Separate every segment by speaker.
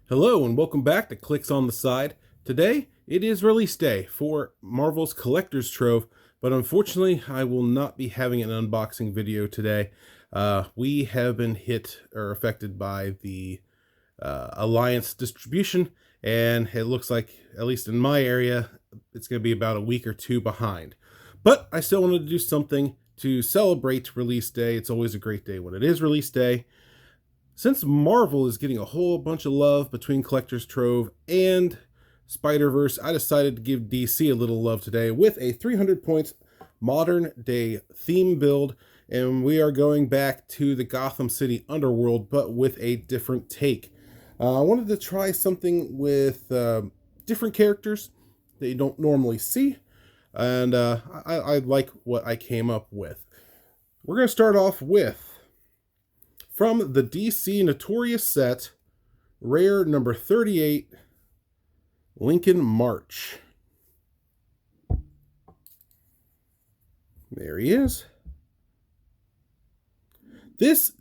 Speaker 1: Hello and welcome back to Clicks on the Side. Today, it is release day for Marvel's Collector's Trove, but unfortunately, I will not be having an unboxing video today. We have been hit or affected by the Alliance distribution, and it looks like, at least in my area, it's going to be about a week or two behind. But I still wanted to do something to celebrate release day. It's always a great day when it is release day. Since Marvel is getting a whole bunch of love between Collector's Trove and Spider-Verse, I decided to give DC a little love today with a 300 points modern day theme build, and we are going back to the Gotham City Underworld, but with a different take. I wanted to try something with different characters that you don't normally see, and I like what I came up with. We're going to start off with, from the DC Notorious set, rare number 38, Lincoln March. There he is. This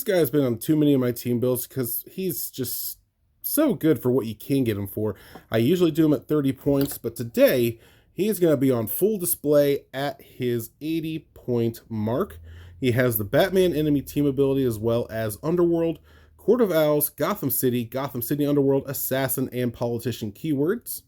Speaker 1: guy's been on too many of my team builds because he's just so good for what you can get him for. I usually do him at 30 points, but today he's going to be on full display at his 80-point mark. He has the Batman enemy team ability as well as Underworld, Court of Owls, Gotham City Underworld, Assassin, and Politician keywords.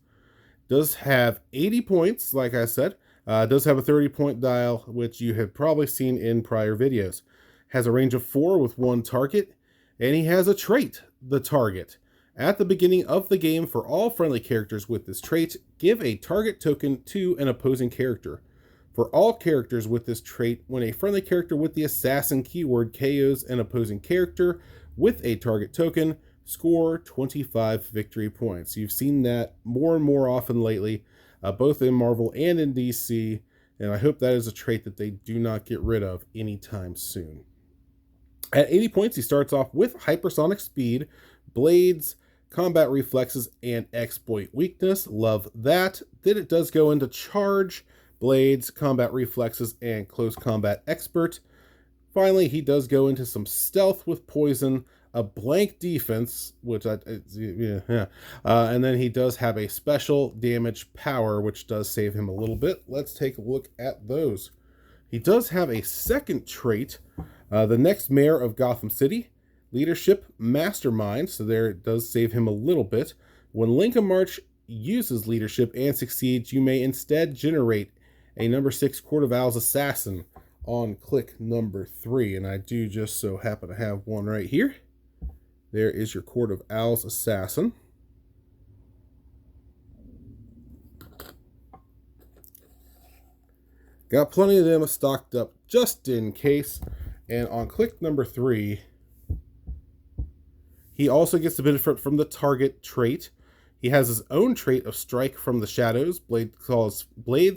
Speaker 1: Does have 80 points, like I said. Does have a 30-point dial, which you have probably seen in prior videos. Has a range of 4 with 1 target, and he has a trait, the target. At the beginning of the game, for all friendly characters with this trait, give a target token to an opposing character. For all characters with this trait, when a friendly character with the Assassin keyword KOs an opposing character with a target token, score 25 victory points. You've seen that more and more often lately, both in Marvel and in DC, and I hope that is a trait that they do not get rid of anytime soon. At 80 points, he starts off with hypersonic speed, blades, combat reflexes, and exploit weakness. Love that. Then it does go into charge, blades, combat reflexes, and close combat expert. Finally, he does go into some stealth with poison, a blank defense, and then he does have a special damage power, which does save him a little bit. Let's take a look at those. He does have a second trait, the next mayor of Gotham City, leadership, mastermind, so there it does save him a little bit. When Lincoln March uses leadership and succeeds, you may instead generate a number 6 Court of Owls Assassin on click number 3, and I do just so happen to have one right here. There is your Court of Owls Assassin. Got plenty of them stocked up just in case, and on click number 3, he also gets the benefit from the target trait. He has his own trait of Strike from the Shadows, Blades,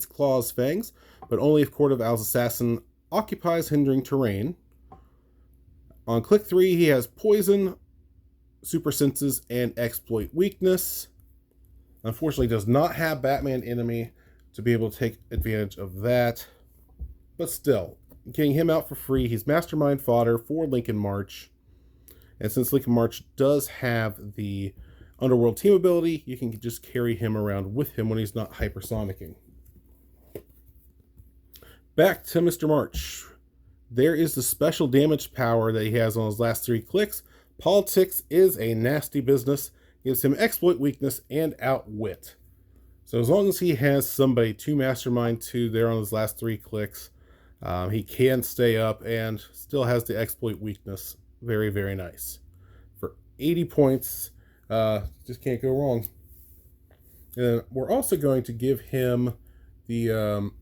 Speaker 1: Claws, Fangs, but only if Court of Owls Assassin occupies hindering terrain. On click 3, he has Poison, Super Senses, and Exploit Weakness. Unfortunately, does not have Batman enemy to be able to take advantage of that. But still, getting him out for free, he's Mastermind fodder for Lincoln March. And since Lincoln March does have the Underworld team ability, you can just carry him around with him when he's not hypersonicking. Back to Mr. March. There is the special damage power that he has on his last 3 clicks. Politics is a nasty business. Gives him exploit weakness and outwit. So as long as he has somebody to mastermind to there on his last 3 clicks, he can stay up and still has the exploit weakness. Very, very nice. For 80 points, just can't go wrong. And we're also going to give him the,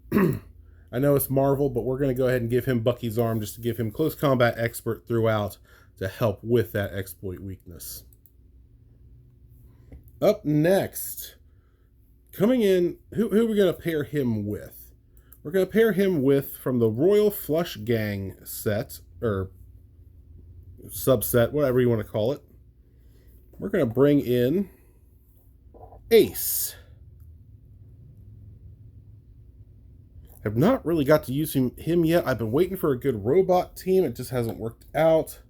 Speaker 1: I know it's Marvel, but we're going to go ahead and give him Bucky's Arm just to give him close combat expert throughout to help with that exploit weakness. Up next, coming in, who are we going to pair him with? We're going to pair him with, from the Royal Flush Gang set, or subset, whatever you want to call it. We're going to bring in Ace. Have not really got to use him yet. I've been waiting for a good robot team. It just hasn't worked out.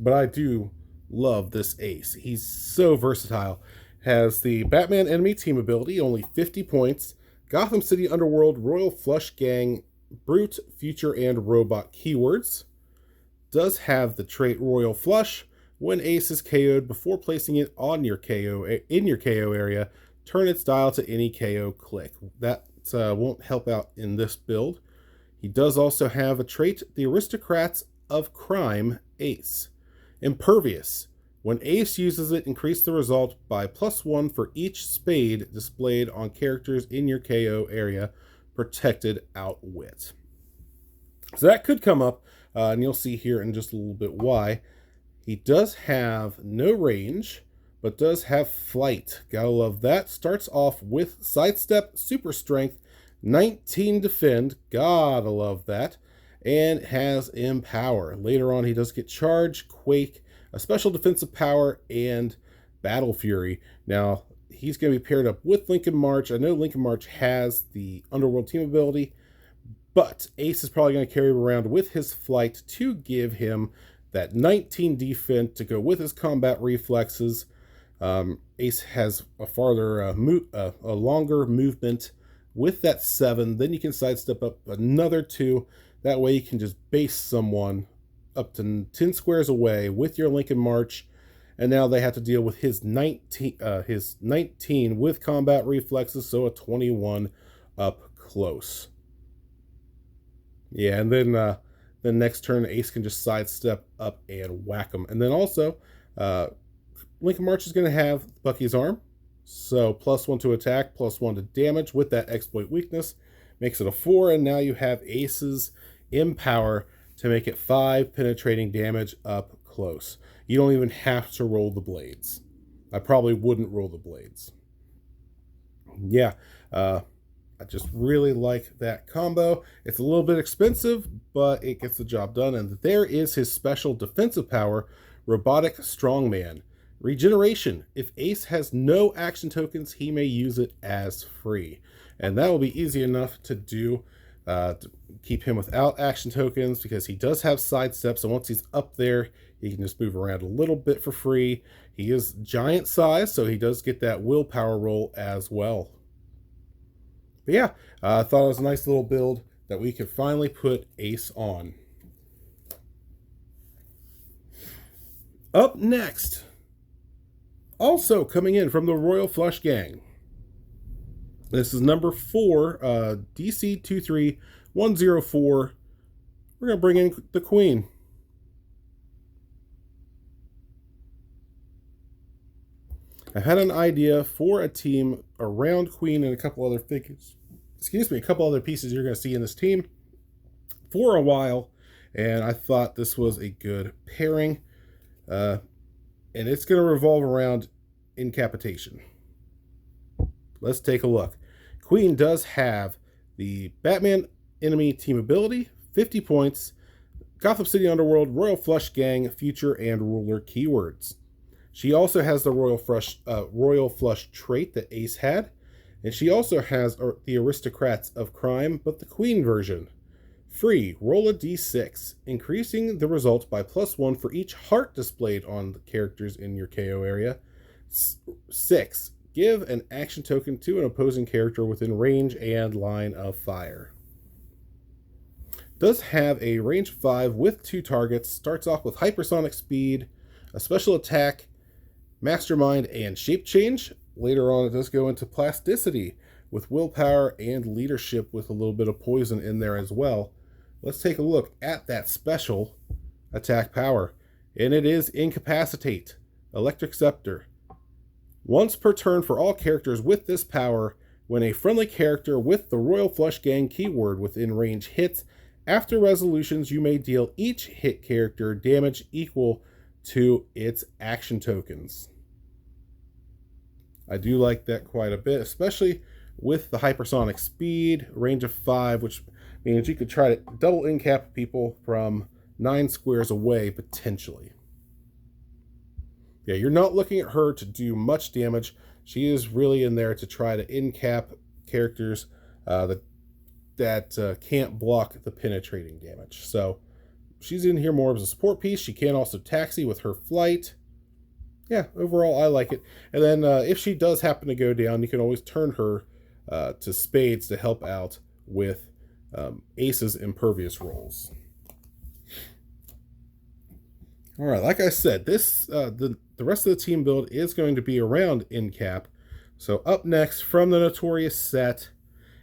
Speaker 1: but I do love this ace. He's so versatile. Has the Batman enemy team ability, only 50 points. Gotham City Underworld, Royal Flush Gang, Brute, Future, and Robot keywords. Does have the trait Royal Flush. When ace is KO'd, before placing it on your KO in your KO area, turn its dial to any KO click. That won't help out in this build. He does also have a trait, the Aristocrats of Crime Ace. Impervious. When ace uses it, increase the result by +1 for each spade displayed on characters in your KO area, protected outwit. So that could come up, and you'll see here in just a little bit why. He does have no range, but does have flight. Gotta love that. Starts off with sidestep, super strength, 19 defend. Gotta love that. And has empower. Later on, he does get charge, quake, a special defensive power, and battle fury. Now, he's going to be paired up with Lincoln March. I know Lincoln March has the Underworld team ability, but Ace is probably going to carry him around with his flight to give him that 19 defense to go with his combat reflexes. Ace has a farther, a longer movement with that 7. Then you can sidestep up another 2. That way you can just base someone up to 10 squares away with your Lincoln March. And now they have to deal with his 19 with combat reflexes, so a 21 up close. Yeah, and then the next turn, Ace can just sidestep up and whack him. And then also, Lincoln March is going to have Bucky's arm. So +1 to attack, +1 to damage with that exploit weakness. Makes it a 4, and now you have Ace's empower to make it 5 penetrating damage up close. You don't even have to roll the blades. I probably wouldn't roll the blades. Yeah, I just really like that combo. It's a little bit expensive, but it gets the job done. And there is his special defensive power, Robotic Strongman. Regeneration. If Ace has no action tokens, he may use it as free. And that will be easy enough to do, to keep him without action tokens, because he does have sidestep. So once he's up there, he can just move around a little bit for free. He is giant size, so he does get that willpower roll as well. But yeah, I thought it was a nice little build that we could finally put Ace on. Up next, also coming in from the Royal Flush Gang. This is number 4, DC 23104. We're going to bring in the Queen. I had an idea for a team around Queen and a couple other figures. A couple other pieces you're going to see in this team for a while, and I thought this was a good pairing. And it's going to revolve around incapitation. Let's take a look. Queen does have the Batman enemy team ability, 50 points, Gotham City Underworld, Royal Flush Gang, Future, and Ruler keywords. She also has the Royal Flush trait that Ace had, and she also has the Aristocrats of Crime, but the Queen version. Free, roll a d6, increasing the result by +1 for each heart displayed on the characters in your KO area. 6, give an action token to an opposing character within range and line of fire. Does have a range 5 with 2 targets, starts off with hypersonic speed, a special attack, mastermind, and shape change. Later on, it does go into plasticity with willpower and leadership with a little bit of poison in there as well. Let's take a look at that special attack power. And it is Incapacitate, Electric Scepter. Once per turn for all characters with this power, when a friendly character with the Royal Flush Gang keyword within range hits, after resolutions, you may deal each hit character damage equal to its action tokens. I do like that quite a bit, especially with the hypersonic speed, range of 5, which means you could try to double incap people from 9 squares away, potentially. Yeah, you're not looking at her to do much damage. She is really in there to try to incap characters that can't block the penetrating damage. So she's in here more as a support piece. She can also taxi with her flight. Yeah, overall, I like it. And then if she does happen to go down, you can always turn her to spades to help out with Ace's impervious rolls. All right, like I said, this the rest of the team build is going to be around in cap. So up next from the Notorious set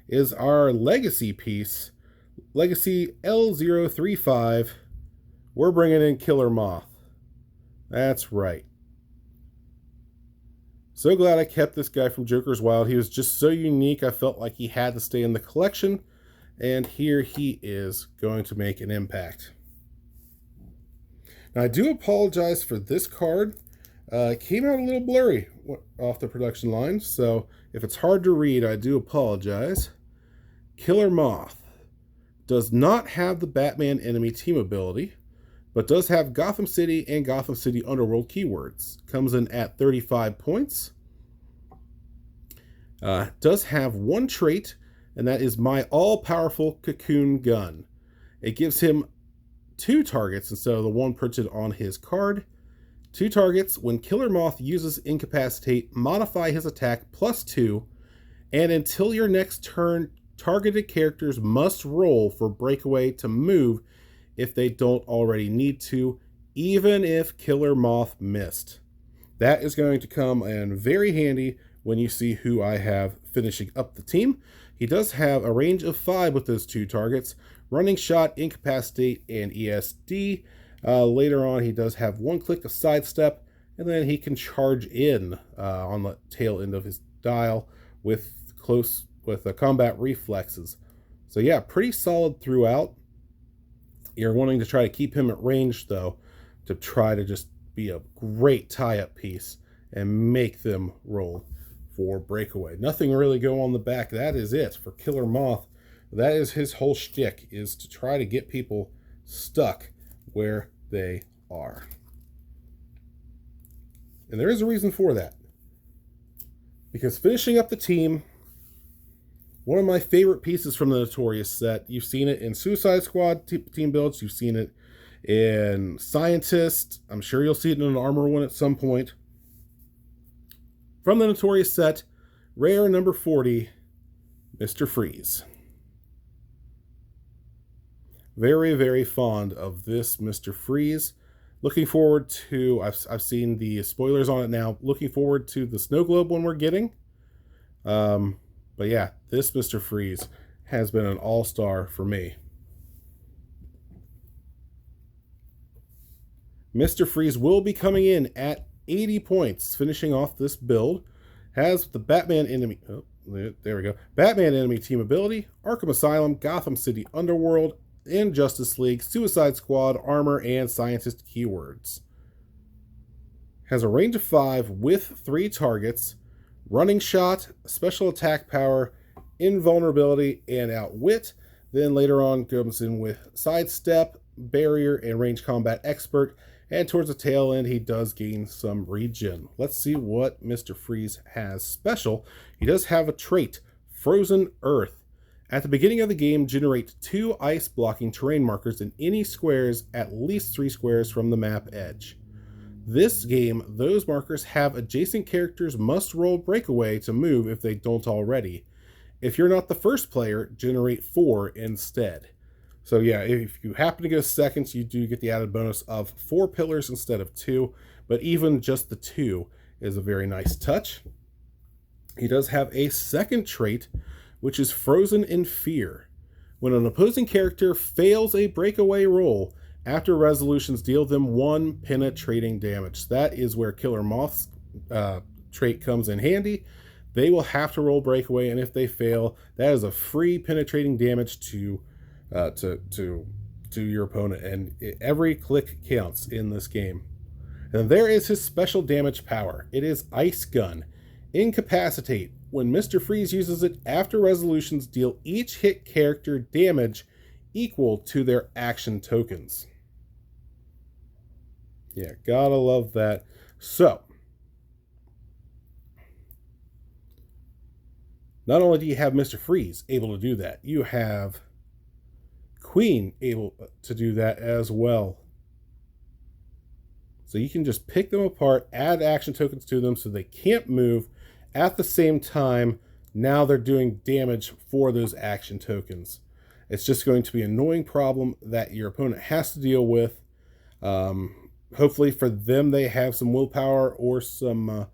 Speaker 1: is our Legacy piece, Legacy L035. We're bringing in Killer Moth. That's right. So glad I kept this guy from Joker's Wild. He was just so unique. I felt like he had to stay in the collection. And here he is going to make an impact. Now, I do apologize for this card. It came out a little blurry off the production line, so if it's hard to read, I do apologize. Killer Moth does not have the Batman enemy team ability, but does have Gotham City and Gotham City Underworld keywords. Comes in at 35 points. Does have one trait, and that is my all-powerful Cocoon Gun. It gives him 2 targets instead of the one printed on his card. 2 targets. When Killer Moth uses Incapacitate, modify his attack +2, and until your next turn, targeted characters must roll for breakaway to move if they don't already need to, even if Killer Moth missed. That is going to come in very handy when you see who I have finishing up the team. He does have a range of 5 with those 2 targets, Running Shot, Incapacitate, and ESD. Later on, he does have 1 click of Sidestep, and then he can charge in on the tail end of his dial with combat reflexes. So yeah, pretty solid throughout. You're wanting to try to keep him at range, though, to try to just be a great tie-up piece and make them roll for breakaway. Nothing really go on the back. That is it for Killer Moth. That is his whole shtick, is to try to get people stuck where they are. And there is a reason for that. Because finishing up the team, one of my favorite pieces from the Notorious set, you've seen it in Suicide Squad team builds, you've seen it in Scientist, I'm sure you'll see it in an Armor one at some point. From the Notorious set, rare number 40, Mr. Freeze. Very, very fond of this Mr. Freeze. Looking forward to, I've seen the spoilers on it now, looking forward to the Snow Globe one we're getting. But yeah, this Mr. Freeze has been an all-star for me. Mr. Freeze will be coming in at 80 points, finishing off this build. Has the Batman enemy, oh, there we go. Batman enemy team ability, Arkham Asylum, Gotham City Underworld, and Justice League, Suicide Squad, Armor, and Scientist keywords. Has a range of 5 with 3 targets, Running Shot, Special Attack Power, Invulnerability, and Outwit. Then later on comes in with Sidestep, Barrier, and Range Combat Expert. And towards the tail end, he does gain some regen. Let's see what Mr. Freeze has special. He does have a trait, Frozen Earth. At the beginning of the game, generate 2 ice blocking terrain markers in any squares at least 3 squares from the map edge. This game, those markers have adjacent characters must roll breakaway to move if they don't already. If you're not the first player, generate 4 instead. So yeah, if you happen to go seconds, you do get the added bonus of 4 pillars instead of 2, but even just the 2 is a very nice touch. He does have a second trait, which is Frozen in Fear. When an opposing character fails a breakaway roll, after resolutions deal them 1 penetrating damage. That is where Killer Moth's trait comes in handy. They will have to roll breakaway, and if they fail, that is a free penetrating damage to your opponent, and every click counts in this game. And there is his special damage power. It is Ice Gun. Incapacitate. When Mr. Freeze uses it, after resolutions deal each hit character damage equal to their action tokens. Yeah, gotta love that. So, not only do you have Mr. Freeze able to do that, you have Queen able to do that as well. So you can just pick them apart, add action tokens to them so they can't move. At the same time, now they're doing damage for those action tokens. It's just going to be an annoying problem that your opponent has to deal with. Hopefully for them, they have some willpower or some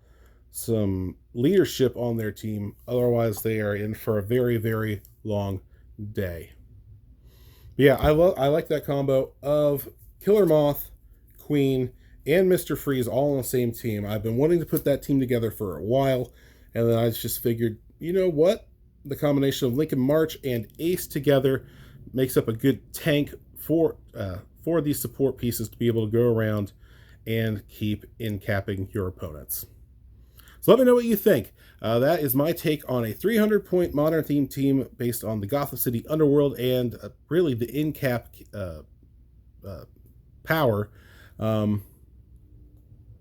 Speaker 1: leadership on their team. Otherwise, they are in for a very, very long day. But yeah, I like that combo of Killer Moth, Queen, and Mr. Freeze all on the same team. I've been wanting to put that team together for a while, and then I just figured, you know what? The combination of Lincoln March and Ace together makes up a good tank for these support pieces to be able to go around and keep in-capping your opponents. So let me know what you think. That is my take on a 300-point modern theme team based on the Gotham City Underworld and really the in-cap power.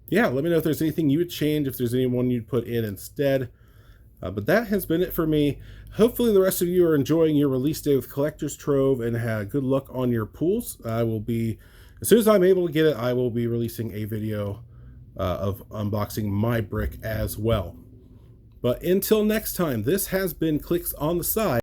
Speaker 1: Yeah, let me know if there's anything you would change, if there's anyone you'd put in instead. But that has been it for me. Hopefully the rest of you are enjoying your release day with Collector's Trove and had good luck on your pools. I will be, as soon as I'm able to get it, I will be releasing a video of unboxing my brick as well. But until next time, this has been Clicks on the Side.